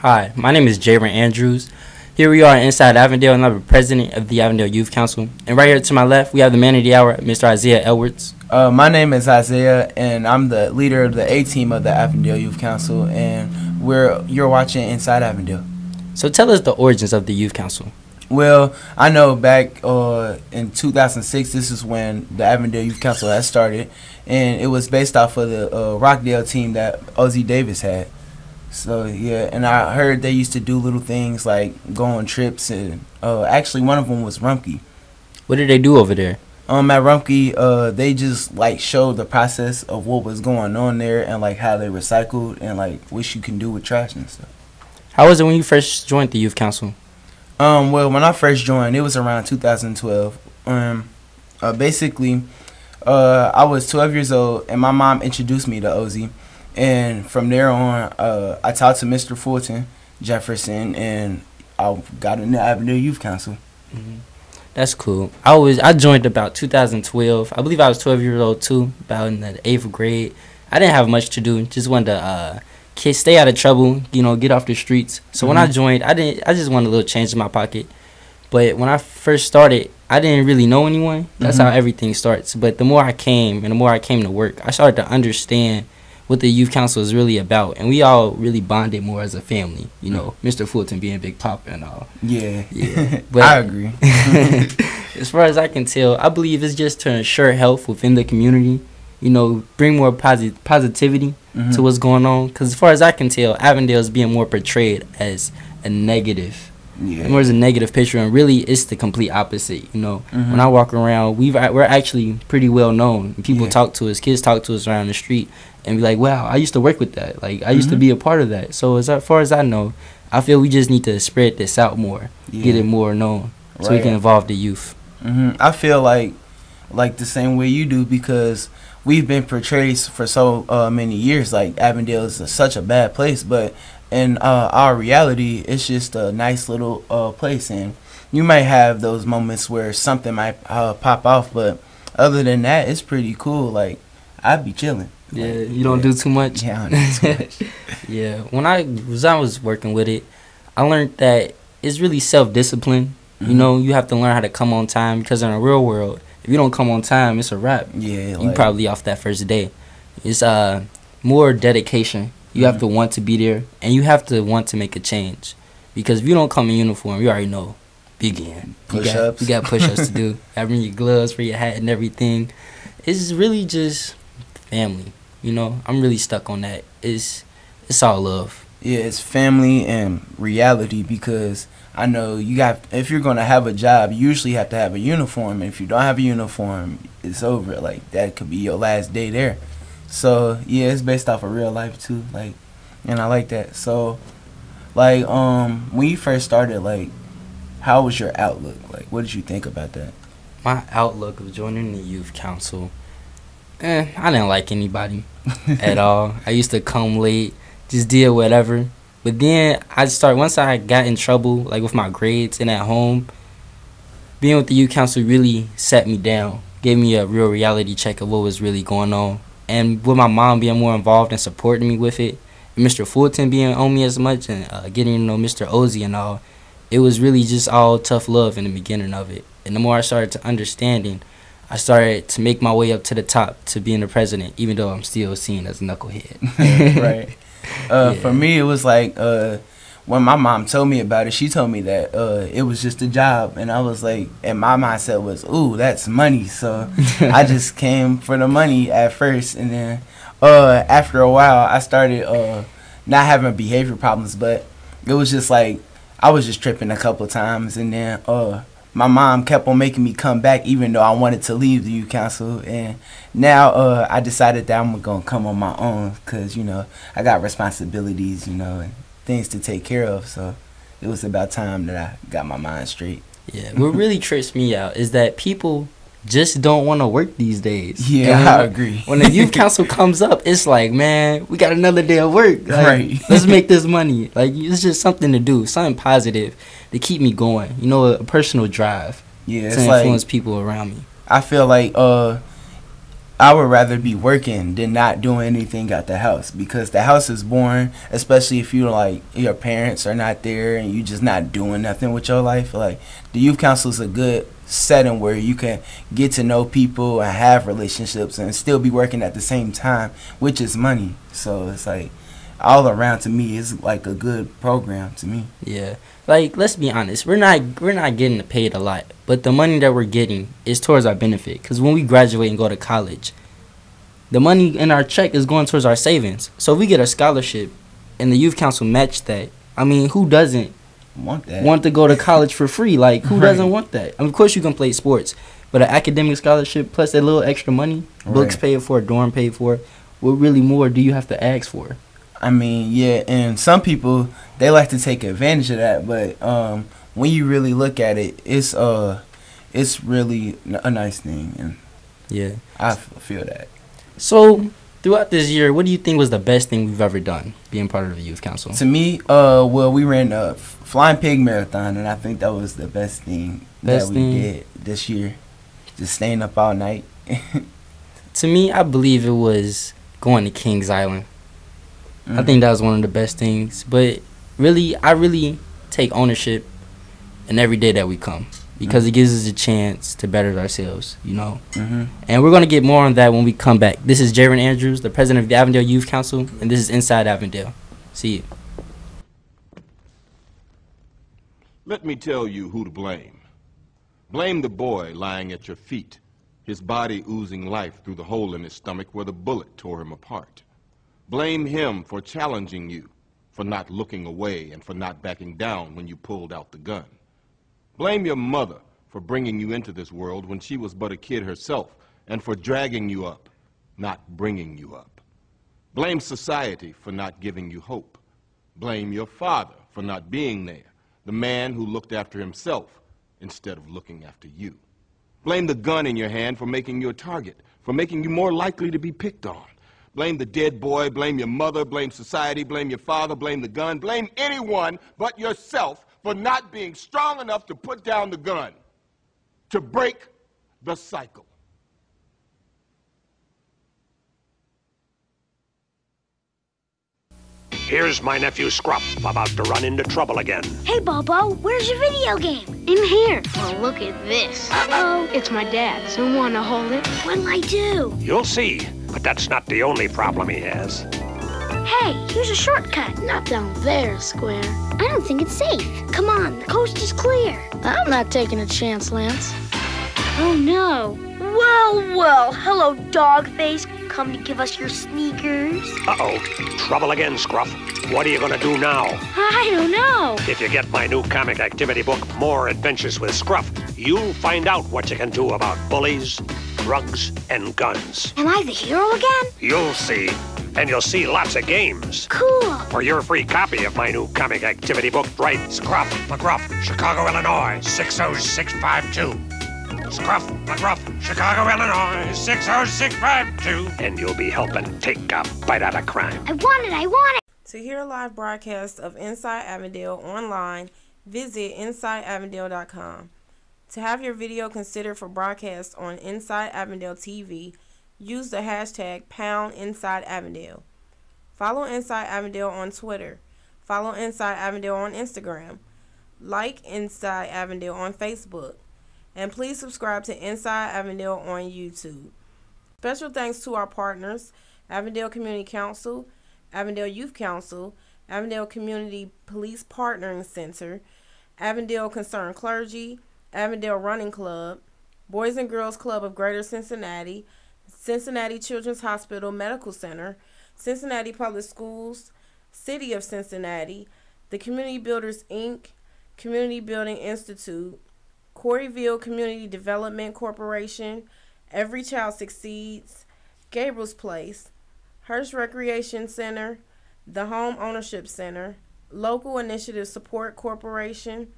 Hi, my name is Jayren Andrews. Here we are inside Avondale, and I'm the president of the Avondale Youth Council. And right here to my left, we have the man of the hour, Mr. Issiah Edwards. My name is Issiah, and I'm the leader of the A team of the Avondale Youth Council, and you're watching Inside Avondale. So tell us the origins of the Youth Council. Well, I know back in 2006, this is when the Avondale Youth Council had started, and it was based off of the Rockdale team that Ozie Davis had. So yeah, and I heard they used to do little things like go on trips, and actually one of them was Rumpke. What did they do over there? At Rumpke, they just like showed the process of what was going on there and like how they recycled and like what you can do with trash and stuff. How was it when you first joined the Youth Council? Well, when I first joined, it was around 2012. Basically, I was 12 years old, and my mom introduced me to Ozie. And from there on, I talked to Mr. Fulton Jefferson, and I got in the Avondale Youth Council. Mm-hmm. That's cool. I joined about 2012. I believe I was 12 years old too, about in the 8th grade. I didn't have much to do. Just wanted to stay out of trouble, get off the streets. So when I joined, I just wanted a little change in my pocket. But when I first started, I didn't really know anyone. That's how everything starts. But the more I came and the more I came to work, I started to understand what the Youth Council is really about, and we all really bonded more as a family. Mr. Fulton being Big Papa and all. Yeah. But I agree. As far as I can tell, I believe it's just to ensure health within the community. Bring more positivity to what's going on. Because as far as I can tell, Avondale is being more portrayed as a negative. Yeah. More as a negative picture, and really it's the complete opposite. When I walk around, we're actually pretty well known. People talk to us, kids talk to us around the street, and be like, "Wow, I used to work with that. Like I used to be a part of that." So as far as I know, I feel we just need to spread this out more, get it more known, so we can involve the youth. I feel like the same way you do, because we've been portrayed for so many years like Avondale is such a bad place, but in our reality, it's just a nice little place, and you might have those moments where something might pop off, but other than that, it's pretty cool. Like, I'd be chilling. Yeah, you don't do too much. Yeah, I don't do too much. Yeah, when I was working with it, I learned that it's really self-discipline. You have to learn how to come on time, because in the real world, if you don't come on time, it's a wrap. Yeah, you probably off that first day. It's more dedication. You have to want to be there, and you have to want to make a change. Because if you don't come in uniform, you already know, begin. Push-ups. You got push-ups to do. Having your gloves for your hat and everything. It's really just family. I'm really stuck on that. It's all love. Yeah, it's family and reality, because I know if you're going to have a job, you usually have to have a uniform. And if you don't have a uniform, it's over. Like, that could be your last day there. So yeah, it's based off of real life too, and I like that. So when you first started, how was your outlook? Like, what did you think about that? My outlook of joining the youth council, I didn't like anybody at all. I used to come late, just did whatever. But then once I got in trouble, like with my grades and at home, being with the youth council really set me down, gave me a real reality check of what was really going on. And with my mom being more involved and supporting me with it, and Mr. Fulton being on me as much, and getting to know Mr. Ozie and all, it was really just all tough love in the beginning of it. And the more I started to understanding, I started to make my way up to the top to being the president, even though I'm still seen as a knucklehead. Right. For me, it was like when my mom told me about it, she told me that it was just a job, and I was like, and my mindset was, ooh, that's money. So I just came for the money at first, and then after a while, I started not having behavior problems, but it was just like I was just tripping a couple of times, and then my mom kept on making me come back, even though I wanted to leave the youth council. And now I decided that I'm gonna come on my own, because I got responsibilities, and things to take care of. So it was about time that I got my mind straight. Yeah, what really trips me out is that people just don't want to work these days. Yeah, I agree. When the youth council comes up, it's like, man, we got another day of work. Right. Let's make this money. It's just something to do, something positive to keep me going. A personal drive. Yeah, to influence people around me. I feel like I would rather be working than not doing anything at the house, because the house is boring, especially if you like your parents are not there and you just not doing nothing with your life. Like, the youth council is a good setting where you can get to know people and have relationships and still be working at the same time, which is money. So it's like all around, to me, it's like a good program to me. Yeah. Like, let's be honest, we're not getting paid a lot, but the money that we're getting is towards our benefit. Because when we graduate and go to college, the money in our check is going towards our savings. So if we get a scholarship and the youth council match that, I mean, who doesn't want to go to college for free? Like, who doesn't want that? I mean, of course you can play sports, but an academic scholarship plus that little extra money, books paid for, dorm paid for, what really more do you have to ask for? I mean, yeah, and some people, they like to take advantage of that, but when you really look at it, it's really a nice thing, and yeah, I feel that. So, throughout this year, what do you think was the best thing we've ever done, being part of the youth council? To me, well, we ran a Flying Pig Marathon, and I think that was the best thing that we did this year, just staying up all night. To me, I believe it was going to Kings Island. I think that was one of the best things. But really, I really take ownership in every day that we come, because it gives us a chance to better ourselves, you know. And we're going to get more on that when we come back. This is Jayren Andrews, the president of the Avondale Youth Council, and this is Inside Avondale. See you. Let me tell you who to blame. Blame the boy lying at your feet, his body oozing life through the hole in his stomach where the bullet tore him apart. Blame him for challenging you, for not looking away and for not backing down when you pulled out the gun. Blame your mother for bringing you into this world when she was but a kid herself and for dragging you up, not bringing you up. Blame society for not giving you hope. Blame your father for not being there, the man who looked after himself instead of looking after you. Blame the gun in your hand for making you a target, for making you more likely to be picked on. Blame the dead boy, blame your mother, blame society, blame your father, blame the gun, blame anyone but yourself for not being strong enough to put down the gun, to break the cycle. Here's my nephew Scruff, about to run into trouble again. Hey, Bobo, where's your video game? In here. Well, look at this. Uh-oh. It's my dad's. You want to hold it? What'll I do? You'll see, but that's not the only problem he has. Hey, here's a shortcut. Not down there, Square. I don't think it's safe. Come on, the coast is clear. I'm not taking a chance, Lance. Oh, no. Well, hello, Dogface. Come to give us your sneakers. Uh-oh, trouble again, Scruff. What are you gonna do now? I don't know. If you get my new comic activity book, More Adventures with Scruff, you'll find out what you can do about bullies, drugs, and guns. Am I the hero again? You'll see. And you'll see lots of games. Cool. For your free copy of my new comic activity book, write Scruff McGruff, Chicago, Illinois, 60652. Scruff McGruff, Chicago, Illinois, 60652. And you'll be helping take a bite out of crime. I want it. To hear a live broadcast of Inside Avondale online, visit InsideAvondale.com. To have your video considered for broadcast on Inside Avondale TV, use the hashtag #InsideAvondale. Follow Inside Avondale on Twitter. Follow Inside Avondale on Instagram. Like Inside Avondale on Facebook. And please subscribe to Inside Avondale on YouTube. Special thanks to our partners, Avondale Community Council, Avondale Youth Council, Avondale Community Police Partnering Center, Avondale Concerned Clergy, Avondale Running Club, Boys and Girls Club of Greater Cincinnati, Cincinnati Children's Hospital Medical Center, Cincinnati Public Schools, City of Cincinnati, the Community Builders, Inc., Community Building Institute, Coreyville Community Development Corporation, Every Child Succeeds, Gabriel's Place, Hearst Recreation Center, the Home Ownership Center, Local Initiative Support Corporation,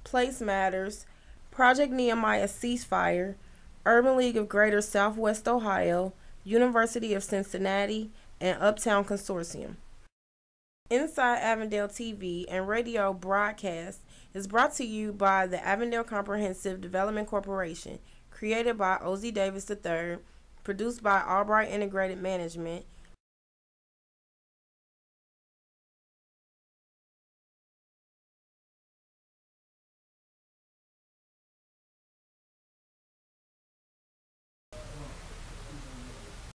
Place Matters, Project Nehemiah Ceasefire, Urban League of Greater Southwest Ohio, University of Cincinnati, and Uptown Consortium. Inside Avondale TV and radio broadcast is brought to you by the Avondale Comprehensive Development Corporation, created by Ozie Davis III, Produced by Albright Integrated Management.